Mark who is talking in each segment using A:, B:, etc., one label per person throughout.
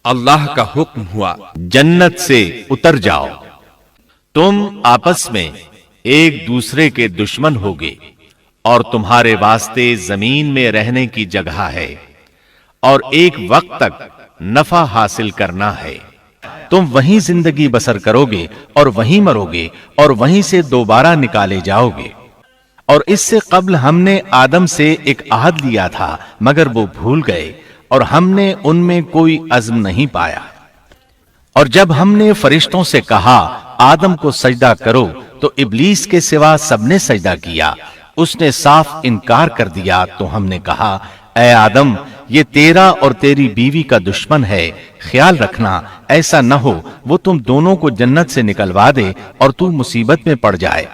A: اللہ کا حکم ہوا،
B: جنت سے اتر جاؤ، تم آپس میں ایک دوسرے کے دشمن ہوگے اور تمہارے واسطے زمین میں رہنے کی جگہ ہے اور ایک وقت تک نفع حاصل کرنا ہے۔ تم وہیں زندگی بسر کرو گے اور وہیں مرو گے اور وہیں سے دوبارہ نکالے جاؤ گے۔ اور اس سے قبل ہم نے آدم سے ایک عہد لیا تھا مگر وہ بھول گئے اور ہم نے ان میں کوئی عزم نہیں پایا۔ اور جب ہم نے فرشتوں سے کہا آدم کو سجدہ کرو تو ابلیس کے سوا سب نے سجدہ کیا، اس نے صاف انکار کر دیا۔ تو ہم نے کہا اے آدم، یہ تیرا اور تیری بیوی کا دشمن ہے، خیال رکھنا ایسا نہ ہو وہ تم دونوں کو جنت سے نکلوا دے اور تو مصیبت میں پڑ جائے۔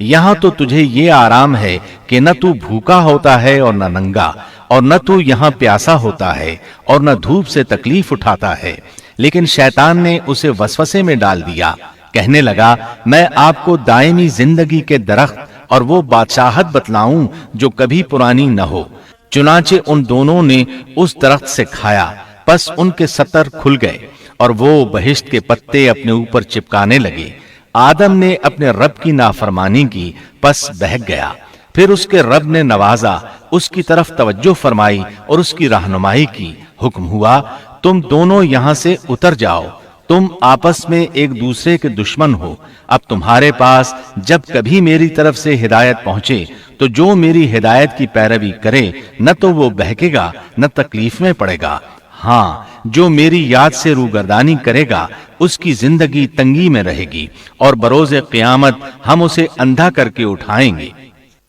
B: یہاں تو تجھے یہ آرام ہے کہ نہ تو بھوکا ہوتا ہے اور نہ ننگا، اور نہ تو یہاں پیاسا ہوتا ہے اور نہ دھوپ سے تکلیف اٹھاتا ہے۔ لیکن شیطان نے اسے وسوسے میں ڈال دیا، کہنے لگا میں آپ کو دائمی زندگی کے درخت اور وہ بادشاہت بتلاؤں جو کبھی پرانی نہ ہو۔ چنانچہ ان دونوں نے اس درخت سے کھایا، پس ان کے ستر کھل گئے اور وہ بہشت کے پتے اپنے اوپر چپکانے لگے۔ آدم نے اپنے رب کی نافرمانی کی، پس بہک گیا۔ پھر اس کے رب نے نوازا، اس کی طرف توجہ فرمائی اور اس کی رہنمائی کی۔ حکم ہوا تم دونوں یہاں سے اتر جاؤ، تم آپس میں ایک دوسرے کے دشمن ہو۔ اب تمہارے پاس جب کبھی میری طرف سے ہدایت پہنچے تو جو میری ہدایت کی پیروی کرے نہ تو وہ بہکے گا نہ تکلیف میں پڑے گا، ہاں جو میری یاد سے روگردانی کرے گا اس کی زندگی تنگی میں رہے گی اور بروز قیامت ہم اسے اندھا کر کے اٹھائیں گے۔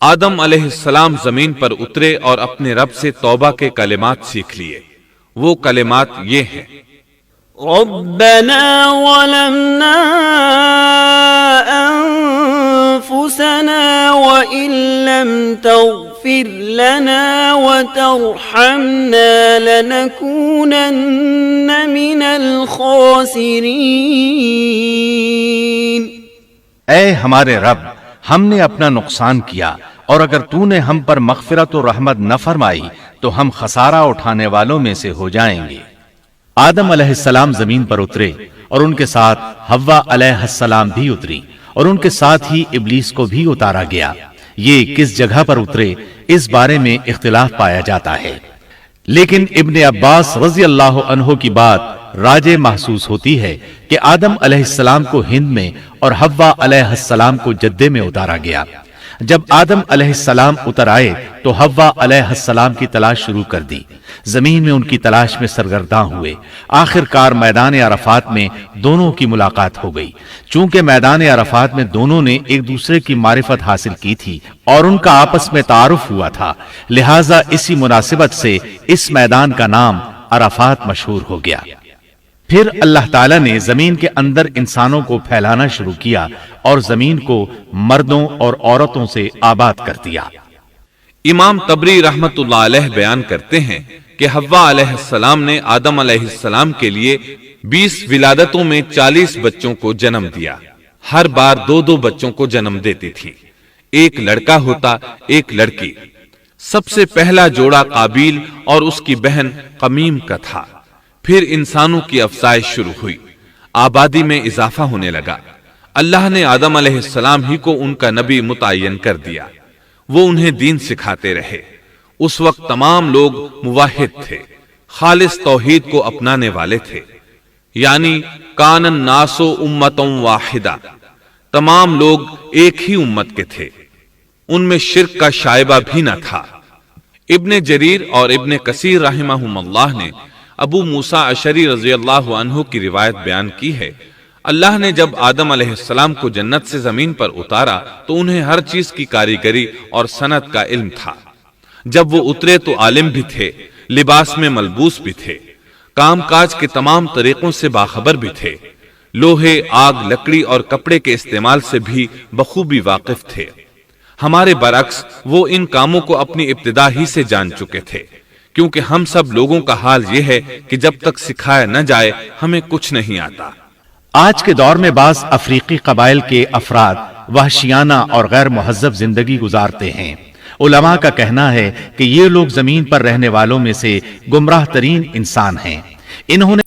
A: آدم علیہ السلام زمین پر اترے اور اپنے رب سے توبہ کے کلمات سیکھ لیے۔ وہ کلمات یہ ہیں:
C: ربنا ظلمنا انفسنا وان لم تغفر لنا وترحمنا لنكونن من الخاسرین۔
B: اے ہمارے رب، ہم نے اپنا نقصان کیا اور اگر تو نے ہم پر مغفرت و رحمت نہ فرمائی تو ہم خسارہ اٹھانے والوں میں سے ہو جائیں گے۔ آدم علیہ السلام زمین پر اترے اور ان کے ساتھ حوا علیہ السلام بھی اتری اور ان کے ساتھ ہی ابلیس کو بھی اتارا گیا۔ یہ کس جگہ پر اترے اس بارے میں اختلاف پایا جاتا ہے، لیکن ابن عباس رضی اللہ عنہ کی بات راجح محسوس ہوتی ہے کہ آدم علیہ السلام کو ہند میں اور حوا علیہ السلام کو جدے میں اتارا گیا۔ جب آدم علیہ السلام اتر آئے تو حوا علیہ السلام کی تلاش شروع کر دی، زمین میں ان کی تلاش میں سرگرداں ہوئے۔ آخر کار میدان عرفات میں دونوں کی ملاقات ہو گئی۔ چونکہ میدان عرفات میں دونوں نے ایک دوسرے کی معرفت حاصل کی تھی اور ان کا آپس میں تعارف ہوا تھا، لہٰذا اسی مناسبت سے اس میدان کا نام عرفات مشہور ہو گیا۔ پھر اللہ تعالیٰ نے زمین کے اندر انسانوں کو پھیلانا شروع کیا اور زمین کو مردوں اور عورتوں سے آباد کر دیا۔
A: امام طبری رحمت اللہ علیہ بیان کرتے ہیں کہ حوا علیہ السلام نے آدم علیہ السلام کے لیے 20 ولادتوں میں 40 بچوں کو جنم دیا۔ ہر بار 2 بچوں کو جنم دیتی تھی، ایک لڑکا ہوتا ایک لڑکی۔ سب سے پہلا جوڑا قابیل اور اس کی بہن قمیم کا تھا۔ پھر انسانوں کی افزائش شروع ہوئی، آبادی میں اضافہ ہونے لگا۔ اللہ نے آدم علیہ السلام ہی کو ان کا نبی متعین کر دیا، وہ انہیں دین سکھاتے رہے۔ اس وقت تمام لوگ موحد تھے، خالص توحید کو اپنانے والے تھے، یعنی کان الناس امۃ واحدہ، تمام لوگ ایک ہی امت کے تھے، ان میں شرک کا شائبہ بھی نہ تھا۔ ابن جریر اور ابن کثیر رحمہم اللہ نے ابو موسیٰ اشعری رضی اللہ عنہ کی روایت بیان کی ہے، اللہ نے جب آدم علیہ السلام کو جنت سے زمین پر اتارا تو انہیں ہر چیز کی کاریگری اور صنعت کا علم تھا۔ جب وہ اترے تو عالم بھی تھے، لباس میں ملبوس بھی تھے، کام کاج کے تمام طریقوں سے باخبر بھی تھے، لوہے، آگ، لکڑی اور کپڑے کے استعمال سے بھی بخوبی واقف تھے۔ ہمارے برعکس وہ ان کاموں کو اپنی ابتدا ہی سے جان چکے تھے، کیونکہ ہم سب لوگوں کا حال یہ ہے کہ جب تک سکھایا نہ جائے ہمیں کچھ نہیں آتا۔
B: آج کے دور میں بعض افریقی قبائل کے افراد وحشیانہ اور غیر مہذب زندگی گزارتے ہیں۔ علماء کا کہنا ہے کہ یہ لوگ زمین پر رہنے والوں میں سے گمراہ ترین انسان ہیں۔ انہوں نے